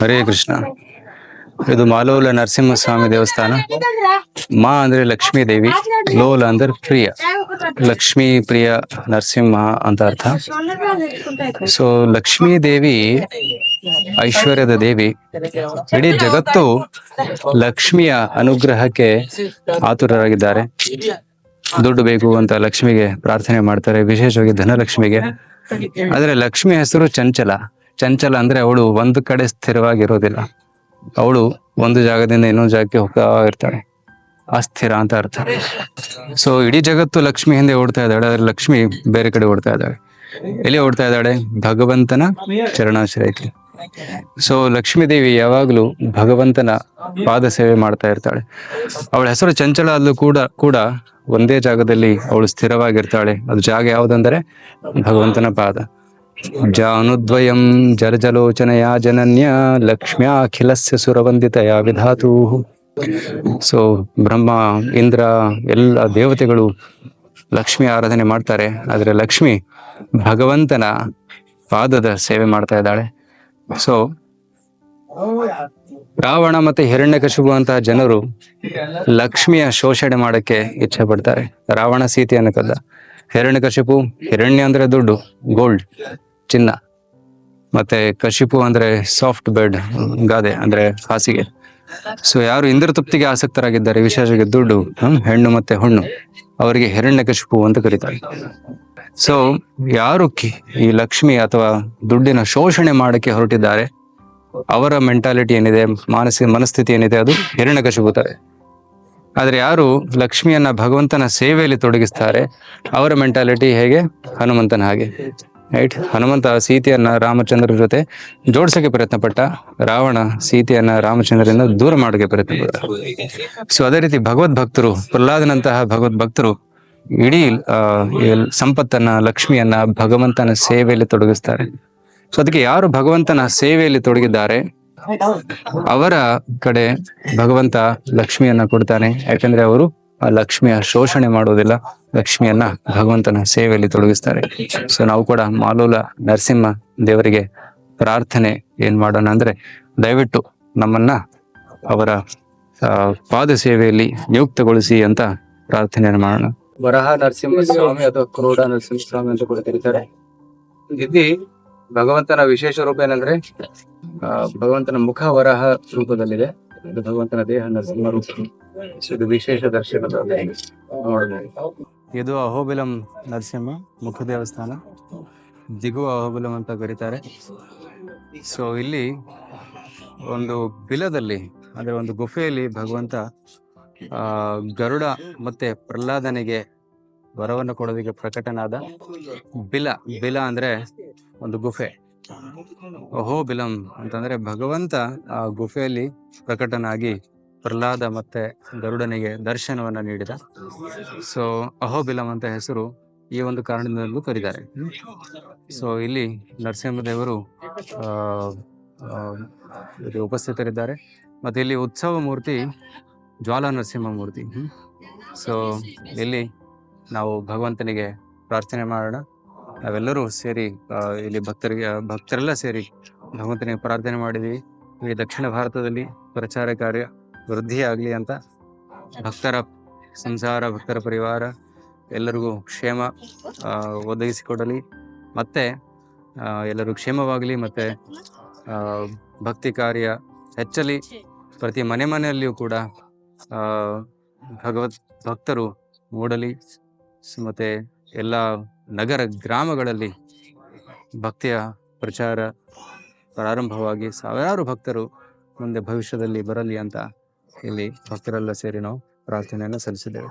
ಹರೇ ಕೃಷ್ಣ. ಇದು ಮಾಲೋಲ ನರಸಿಂಹಸ್ವಾಮಿ ದೇವಸ್ಥಾನ. ಮಾ ಅಂದ್ರೆ ಲಕ್ಷ್ಮೀ ದೇವಿ, ಲೋಲ ಅಂದ್ರೆ ಪ್ರಿಯ, ಲಕ್ಷ್ಮೀ ಪ್ರಿಯ ನರಸಿಂಹ ಅಂತ ಅರ್ಥ. ಸೊ ಲಕ್ಷ್ಮೀ ದೇವಿ ಐಶ್ವರ್ಯದ ದೇವಿ. ಇಡೀ ಜಗತ್ತು ಲಕ್ಷ್ಮಿಯ ಅನುಗ್ರಹಕ್ಕೆ ಆತುರರಾಗಿದ್ದಾರೆ. ದುಡ್ಡು ಬೇಕು ಅಂತ ಲಕ್ಷ್ಮಿಗೆ ಪ್ರಾರ್ಥನೆ ಮಾಡ್ತಾರೆ, ವಿಶೇಷವಾಗಿ ಧನಲಕ್ಷ್ಮಿಗೆ. ಆದ್ರೆ ಲಕ್ಷ್ಮಿ ಹೆಸರು ಚಂಚಲ. ಚಂಚಲ ಅಂದ್ರೆ ಅವಳು ಒಂದು ಕಡೆ ಸ್ಥಿರವಾಗಿರೋದಿಲ್ಲ. ಅವಳು ಒಂದು ಜಾಗದಿಂದ ಇನ್ನೊಂದು ಜಾಗಕ್ಕೆ ಹೋಗ್ತಾ ಇರ್ತಾಳೆ. ಅಸ್ಥಿರ ಅಂತ ಅರ್ಥ. ಸೊ ಇಡೀ ಜಗತ್ತು ಲಕ್ಷ್ಮಿ ಹಿಂದೆ ಓಡ್ತಾ ಇದ್ದಾಳೆ, ಆದ್ರೆ ಲಕ್ಷ್ಮಿ ಬೇರೆ ಕಡೆ ಓಡ್ತಾ ಇದ್ದಾಳೆ. ಎಲ್ಲಿ ಓಡ್ತಾ ಇದ್ದಾಳೆ? ಭಗವಂತನ ಚರಣಾಶ್ರಯಕ್ಕೆ. ಸೊ ಲಕ್ಷ್ಮೀ ದೇವಿ ಯಾವಾಗ್ಲೂ ಭಗವಂತನ ಪಾದ ಸೇವೆ ಮಾಡ್ತಾ ಇರ್ತಾಳೆ. ಅವಳ ಹೆಸರು ಚಂಚಲ ಅಲ್ಲೂ ಕೂಡ ಒಂದೇ ಜಾಗದಲ್ಲಿ ಅವಳು ಸ್ಥಿರವಾಗಿರ್ತಾಳೆ. ಅದು ಜಾಗ ಯಾವುದಂದರೆ ಭಗವಂತನ ಪಾದ. ಜಾನುದ್ವಯಂ ಜರ್ಜಲೋಚನಯ ಜನನ್ಯ ಲಕ್ಷ್ಮ್ಯಾಖಿಲಸ್ಯ ಸುರವಂದಿತಯ ವಿಧಾತು. ಸೊ ಬ್ರಹ್ಮ, ಇಂದ್ರ, ಎಲ್ಲ ದೇವತೆಗಳು ಲಕ್ಷ್ಮಿ ಆರಾಧನೆ ಮಾಡ್ತಾರೆ. ಆದ್ರೆ ಲಕ್ಷ್ಮಿ ಭಗವಂತನ ಪಾದದ ಸೇವೆ ಮಾಡ್ತಾ ಇದ್ದಾಳೆ. ಸೊ ರಾವಣ ಮತ್ತೆ ಹಿರಣ್ಯಕಶಿಪು ಅಂತಹ ಜನರು ಲಕ್ಷ್ಮಿಯ ಶೋಷಣೆ ಮಾಡಕ್ಕೆ ಇಚ್ಛೆ ಪಡ್ತಾರೆ. ರಾವಣ ಸೀತೆಯನ್ನು ಕದ್ದ. ಹಿರಣ್ಯಕಶಿಪು, ಹಿರಣ್ಯ ಅಂದ್ರೆ ದುಡ್ಡು, ಗೋಲ್ಡ್, ಚಿನ್ನ. ಮತ್ತೆ ಕಶಿಪು ಅಂದ್ರೆ ಸಾಫ್ಟ್ ಬೆಡ್, ಗಾದೆ ಅಂದ್ರೆ ಹಾಸಿಗೆ. ಸೊ ಯಾರು ಇಂದ್ರ ತೃಪ್ತಿಗೆ ಆಸಕ್ತರಾಗಿದ್ದಾರೆ, ವಿಶೇಷವಾಗಿ ದುಡ್ಡು, ಹೆಣ್ಣು ಮತ್ತೆ ಹೊಣ್ಣು, ಅವರಿಗೆ ಹಿರಣ್ಯಕಶಿಪು ಅಂತ ಕರೀತಾರೆ. ಸೊ ಯಾರು ಈ ಲಕ್ಷ್ಮಿ ಅಥವಾ ದುಡ್ಡಿನ ಶೋಷಣೆ ಮಾಡಕ್ಕೆ ಹೊರಟಿದ್ದಾರೆ, ಅವರ ಮೆಂಟಾಲಿಟಿ ಏನಿದೆ, ಮನಸ್ಥಿತಿ ಏನಿದೆ, ಅದು ಹಿರಣ್ಯಕಶಿಪು ತರ. ಆದ್ರೆ ಯಾರು ಲಕ್ಷ್ಮಿಯನ್ನ ಭಗವಂತನ ಸೇವೆಯಲ್ಲಿ ತೊಡಗಿಸ್ತಾರೆ, ಅವರ ಮೆಂಟಾಲಿಟಿ ಹೇಗೆ? ಹನುಮಂತನ ಹಾಗೆ. ರೈಟ್. ಹನುಮಂತ ಸೀತೆಯನ್ನ ರಾಮಚಂದ್ರ ಜೊತೆ ಜೋಡ್ಸಕ್ಕೆ ಪ್ರಯತ್ನ ಪಟ್ಟ, ರಾವಣ ಸೀತೆಯನ್ನ ರಾಮಚಂದ್ರರಿಂದ ದೂರ ಮಾಡೋಕೆ ಪ್ರಯತ್ನ ಪಟ್ಟ. ಸೊ ಅದೇ ರೀತಿ ಭಗವದ್ಭಕ್ತರು, ಪ್ರಹ್ಲಾದನಂತಹ ಭಗವದ್ಭಕ್ತರು ಇಡೀ ಸಂಪತ್ತನ್ನ, ಲಕ್ಷ್ಮಿಯನ್ನ ಭಗವಂತನ ಸೇವೆಯಲ್ಲಿ ತೊಡಗಿಸ್ತಾರೆ. ಸೊ ಅದಕ್ಕೆ ಯಾರು ಭಗವಂತನ ಸೇವೆಯಲ್ಲಿ ತೊಡಗಿದ್ದಾರೆ ಅವರ ಕಡೆ ಭಗವಂತ ಲಕ್ಷ್ಮಿಯನ್ನ ಕೊಡ್ತಾನೆ. ಯಾಕಂದ್ರೆ ಅವರು ಆ ಲಕ್ಷ್ಮಿಯ ಶೋಷಣೆ ಮಾಡೋದಿಲ್ಲ, ಲಕ್ಷ್ಮಿಯನ್ನ ಭಗವಂತನ ಸೇವೆಯಲ್ಲಿ ತೊಡಗಿಸ್ತಾರೆ. ಸೊ ನಾವು ಕೂಡ ಮಾಲೋಲ ನರಸಿಂಹ ದೇವರಿಗೆ ಪ್ರಾರ್ಥನೆ ಏನ್ ಮಾಡೋಣ ಅಂದ್ರೆ, ದಯವಿಟ್ಟು ನಮ್ಮನ್ನ ಅವರ ಪಾದ ಸೇವೆಯಲ್ಲಿ ನಿಯುಕ್ತಗೊಳಿಸಿ ಅಂತ ಪ್ರಾರ್ಥನೆಯನ್ನು ಮಾಡೋಣ. ವರಹ ನರಸಿಂಹಸ್ವಾಮಿ ಅಥವಾ ಕ್ರೋಡ ನರಸಿಂಹಸ್ವಾಮಿ ಅಂತ ಕೂಡ ಕರೀತಾರೆ. ಇಲ್ಲಿ ಭಗವಂತನ ವಿಶೇಷ ರೂಪ ಏನಂದ್ರೆ, ಭಗವಂತನ ಮುಖ ವರಹ ರೂಪದಲ್ಲಿದೆ, ಇದು ಭಗವಂತನ ದೇಹ ನರಸಿಂಹ ರೂಪ. ಇದು ವಿಶೇಷ ದರ್ಶನದ ನೋಡಬಹುದು. ಇದು ಅಹೋಬಿಲಂ ನರಸಿಂಹ ಮುಖ ದೇವಸ್ಥಾನ, ದಿಗು ಅಹೋಬಿಲಂ ಅಂತ ಕರೀತಾರೆ. ಸೊ ಇಲ್ಲಿ ಒಂದು ಬಿಲದಲ್ಲಿ ಅಂದ್ರೆ ಒಂದು ಗುಫೆಯಲ್ಲಿ ಭಗವಂತ ಗರುಡ ಮತ್ತೆ ಪ್ರಹ್ಲಾದನಿಗೆ ವರವನ್ನು ಕೊಡೋದಕ್ಕೆ ಪ್ರಕಟನಾದ ಬಿಲ ಅಂದ್ರೆ ಒಂದು ಗುಫೆ. ಅಹೋಬಿಲಂ ಅಂತಂದ್ರೆ ಭಗವಂತ ಆ ಗುಫೆಯಲ್ಲಿ ಪ್ರಕಟನಾಗಿ ಪ್ರಹ್ಲಾದ ಮತ್ತೆ ಗರುಡನಿಗೆ ದರ್ಶನವನ್ನ ನೀಡಿದ. ಸೊ ಅಹೋಬಿಲಂ ಅಂತ ಹೆಸರು ಈ ಒಂದು ಕಾರಣದಿಂದಲೂ ಕರೀತಾರೆ. ಸೊ ಇಲ್ಲಿ ನರಸಿಂಹದೇವರು ಉಪಸ್ಥಿತರಿದ್ದಾರೆ. ಮತ್ತೆ ಇಲ್ಲಿ ಉತ್ಸವ ಮೂರ್ತಿ ಜ್ವಾಲಾ ನರಸಿಂಹ ಮೂರ್ತಿ. ಸೊ ಇಲ್ಲಿ ನಾವು ಭಗವಂತನಿಗೆ ಪ್ರಾರ್ಥನೆ ಮಾಡೋಣ. ನಾವೆಲ್ಲರೂ ಸೇರಿ ಇಲ್ಲಿ ಭಕ್ತರೆಲ್ಲ ಸೇರಿ ಭಗವಂತನಿಗೆ ಪ್ರಾರ್ಥನೆ ಮಾಡಿದೀವಿ. ಈ ದಕ್ಷಿಣ ಭಾರತದಲ್ಲಿ ಪ್ರಚಾರ ಕಾರ್ಯ ವೃದ್ಧಿಯಾಗಲಿ ಅಂತ, ಭಕ್ತರ ಸಂಸಾರ, ಭಕ್ತರ ಪರಿವಾರ ಎಲ್ಲರಿಗೂ ಕ್ಷೇಮ ಒದಗಿಸಿಕೊಡಲಿ, ಮತ್ತೆ ಎಲ್ಲರೂ ಕ್ಷೇಮವಾಗಲಿ, ಮತ್ತೆ ಭಕ್ತಿ ಕಾರ್ಯ ಹೆಚ್ಚಲಿ. ಪ್ರತಿ ಮನೆಯಲ್ಲಿಯೂ ಕೂಡ ಭಗವತ್ ಭಕ್ತರು ಮೂಡಲಿ. ಮತ್ತೆ ಎಲ್ಲ ನಗರ ಗ್ರಾಮಗಳಲ್ಲಿ ಭಕ್ತಿಯ ಪ್ರಚಾರ ಪ್ರಾರಂಭವಾಗಿ ಸಾವಿರಾರು ಭಕ್ತರು ಮುಂದೆ ಭವಿಷ್ಯದಲ್ಲಿ ಬರಲಿ ಅಂತ ಇಲ್ಲಿ ಭಕ್ತರೆಲ್ಲ ಸೇರಿ ನಾವು ಪ್ರಾರ್ಥನೆಯನ್ನು ಸಲ್ಲಿಸಿದ್ದೇವೆ.